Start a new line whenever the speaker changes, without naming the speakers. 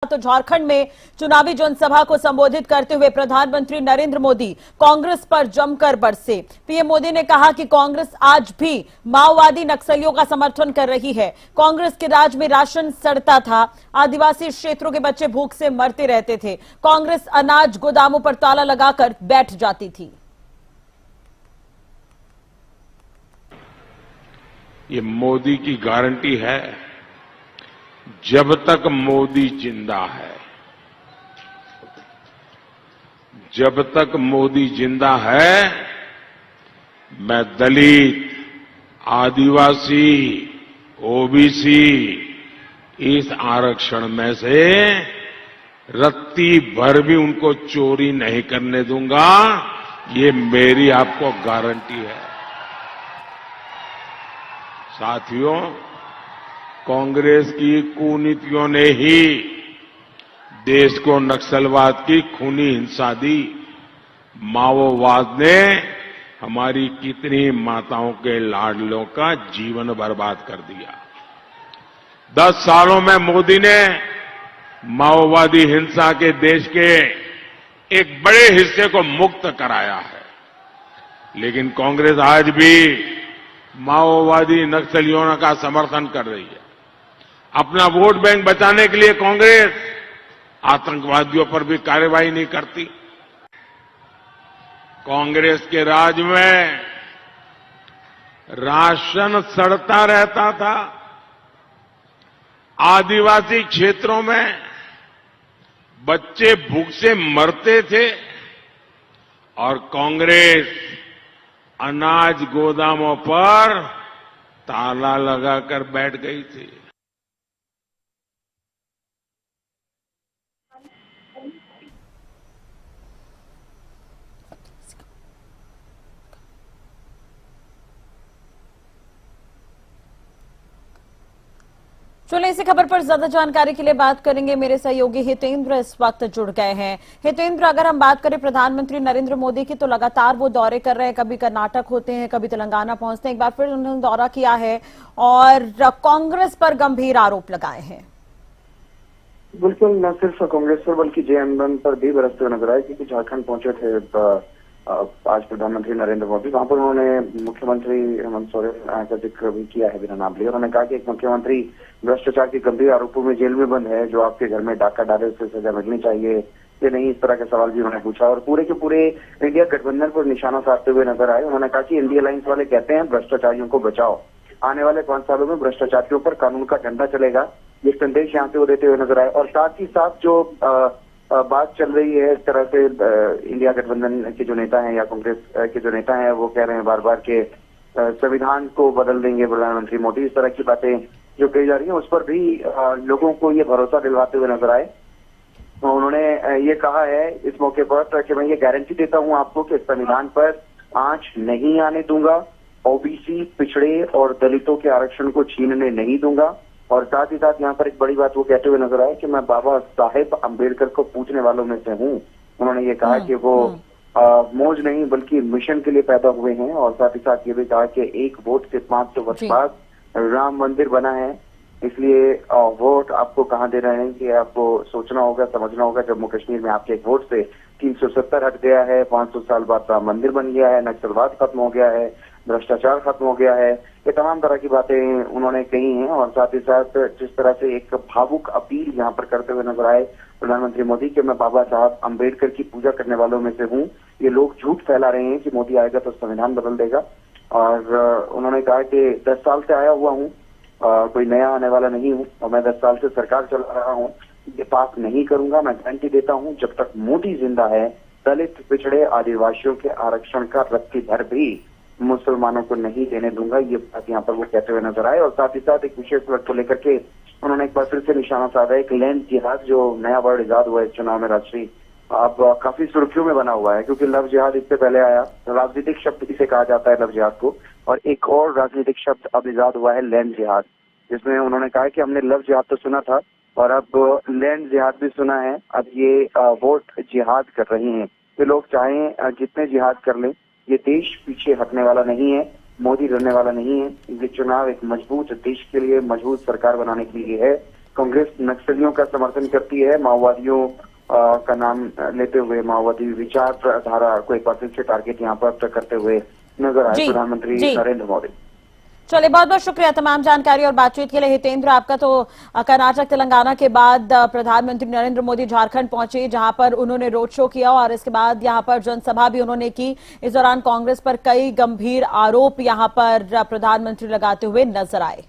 तो झारखंड में चुनावी जनसभा को संबोधित करते हुए प्रधानमंत्री नरेंद्र मोदी कांग्रेस पर जमकर बरसे। पीएम मोदी ने कहा कि कांग्रेस आज भी माओवादी नक्सलियों का समर्थन कर रही है। कांग्रेस के राज में राशन सड़ता था, आदिवासी क्षेत्रों के बच्चे भूख से मरते रहते थे। कांग्रेस अनाज गोदामों पर ताला लगाकर बैठ जाती थी।
ये मोदी की गारंटी है, जब तक मोदी जिंदा है, जब तक मोदी जिंदा है, मैं दलित, आदिवासी, ओबीसी इस आरक्षण में से रत्ती भर भी उनको चोरी नहीं करने दूंगा। ये मेरी आपको गारंटी है। साथियों, कांग्रेस की कुनीतियों ने ही देश को नक्सलवाद की खूनी हिंसा दी। माओवाद ने हमारी कितनी माताओं के लाडलों का जीवन बर्बाद कर दिया। 10 सालों में मोदी ने माओवादी हिंसा के देश के एक बड़े हिस्से को मुक्त कराया है, लेकिन कांग्रेस आज भी माओवादी नक्सलियों का समर्थन कर रही है। अपना वोट बैंक बचाने के लिए कांग्रेस आतंकवादियों पर भी कार्रवाई नहीं करती। कांग्रेस के राज में राशन सड़ता रहता था, आदिवासी क्षेत्रों में बच्चे भूख से मरते थे और कांग्रेस अनाज गोदामों पर ताला लगाकर बैठ गई थी।
चलिए इसी खबर पर ज्यादा जानकारी के लिए बात करेंगे। मेरे सहयोगी हितेंद्र इस वक्त जुड़ गए हैं। हितेंद्र, अगर हम बात करें प्रधानमंत्री नरेंद्र मोदी की, तो लगातार वो दौरे कर रहे हैं, कभी कर्नाटक होते हैं, कभी तेलंगाना पहुंचते हैं, एक बार फिर उन्होंने दौरा किया है और कांग्रेस पर गंभीर आरोप लगाए हैं।
बिल्कुल, न सिर्फ कांग्रेस पर बल्कि जेएमएम पर भी बरसते हुए नजर आए, क्योंकि झारखंड पहुंचे थे आज प्रधानमंत्री नरेंद्र मोदी। वहां पर उन्होंने मुख्यमंत्री हेमंत सोरेन का जिक्र भी किया है बिना नाम लिए। उन्होंने कहा कि एक मुख्यमंत्री भ्रष्टाचार के गंभीर आरोपों में जेल में बंद है, जो आपके घर में डाका डाले उसे सजा मिलनी चाहिए या नहीं, इस तरह के सवाल भी उन्होंने पूछा और पूरे के पूरे इंडिया गठबंधन पर निशाना साधते हुए नजर आए। उन्होंने कहा कि इंडिया अलायंस वाले कहते हैं भ्रष्टाचारियों को बचाओ, आने वाले 5 सालों में भ्रष्टाचारियों पर कानून का डंडा चलेगा, ये संदेश यहाँ से वो देते हुए नजर आए। और साथ ही साथ जो बात चल रही है इस तरह से, इंडिया गठबंधन के जो नेता हैं या कांग्रेस के जो नेता हैं वो कह रहे हैं बार बार के संविधान को बदल देंगे प्रधानमंत्री मोदी, इस तरह की बातें जो कही जा रही हैं उस पर भी लोगों को ये भरोसा दिलवाते हुए नजर आए। तो उन्होंने ये कहा है इस मौके पर कि मैं ये गारंटी देता हूं आपको कि संविधान पर आंच नहीं आने दूंगा, ओबीसी, पिछड़े और दलितों के आरक्षण को छीनने नहीं दूंगा। और साथ ही साथ यहाँ पर एक बड़ी बात वो कहते हुए नजर आए कि मैं बाबा साहेब अंबेडकर को पूछने वालों में से हूँ। उन्होंने ये कहा कि वो मौज नहीं बल्कि मिशन के लिए पैदा हुए हैं और साथ ही साथ ये भी कहा कि एक वोट से 500 वर्ष बाद राम मंदिर बना है, इसलिए वोट आपको कहाँ दे रहे हैं कि आपको सोचना होगा, समझना होगा। जम्मू कश्मीर में आपके एक वोट से 370 हट गया है, 500 साल बाद राम मंदिर बन गया है, नक्सलवाद खत्म हो गया है, भ्रष्टाचार खत्म हो गया है, ये तमाम तरह की बातें उन्होंने कही हैं। और साथ ही साथ जिस तरह से एक भावुक अपील यहाँ पर करते हुए नजर आए प्रधानमंत्री मोदी कि मैं बाबा साहब अंबेडकर की पूजा करने वालों में से हूँ, ये लोग झूठ फैला रहे हैं कि मोदी आएगा तो संविधान बदल देगा। और उन्होंने कहा कि 10 साल से आया हुआ हूँ, कोई नया आने वाला नहीं हूँ और मैं 10 साल से सरकार चला रहा हूँ, ये पास नहीं करूंगा। मैं गारंटी देता हूँ जब तक मोदी जिंदा है, दलित, पिछड़े, आदिवासियों के आरक्षण का रत्ती भर भी मुसलमानों को नहीं देने दूंगा। ये बात यहाँ पर वो कहते हुए नजर आए। और साथ ही साथ एक विशेष वर्ग को लेकर के उन्होंने एक बार फिर से निशाना साधा, एक लैंड जिहाद जो नया वर्ड इजाद हुआ है इस चुनाव में राष्ट्रीय, अब काफी सुर्खियों में बना हुआ है, क्योंकि लव जिहाद इससे पहले आया, राजनीतिक शब्द इसे कहा जाता है लव जिहाद को, और एक और राजनीतिक शब्द अब इजाद हुआ है लैंड जिहाद, जिसमें उन्होंने कहा कि हमने लव जिहाद तो सुना था और अब लैंड जिहाद भी सुना है, अब ये वोट जिहाद कर रही हैं। तो लोग चाहें जितने जिहाद कर लें, ये देश पीछे हटने वाला नहीं है, मोदी डरने वाला नहीं है। ये चुनाव एक मजबूत देश के लिए, मजबूत सरकार बनाने के लिए है। कांग्रेस नक्सलियों का समर्थन करती है, माओवादियों का नाम लेते हुए माओवादी विचारधारा को एक बार फिर से टारगेट यहाँ पर करते हुए नजर आए
जी,
प्रधानमंत्री
जी।
नरेंद्र मोदी।
चलिए, बहुत बहुत शुक्रिया तमाम जानकारी और बातचीत के लिए हितेंद्र। आपका तो कर्नाटक तेलंगाना के बाद प्रधानमंत्री नरेंद्र मोदी झारखंड पहुंचे, जहां पर उन्होंने रोड शो किया और इसके बाद यहां पर जनसभा भी उन्होंने की। इस दौरान कांग्रेस पर कई गंभीर आरोप यहां पर प्रधानमंत्री लगाते हुए नजर आए।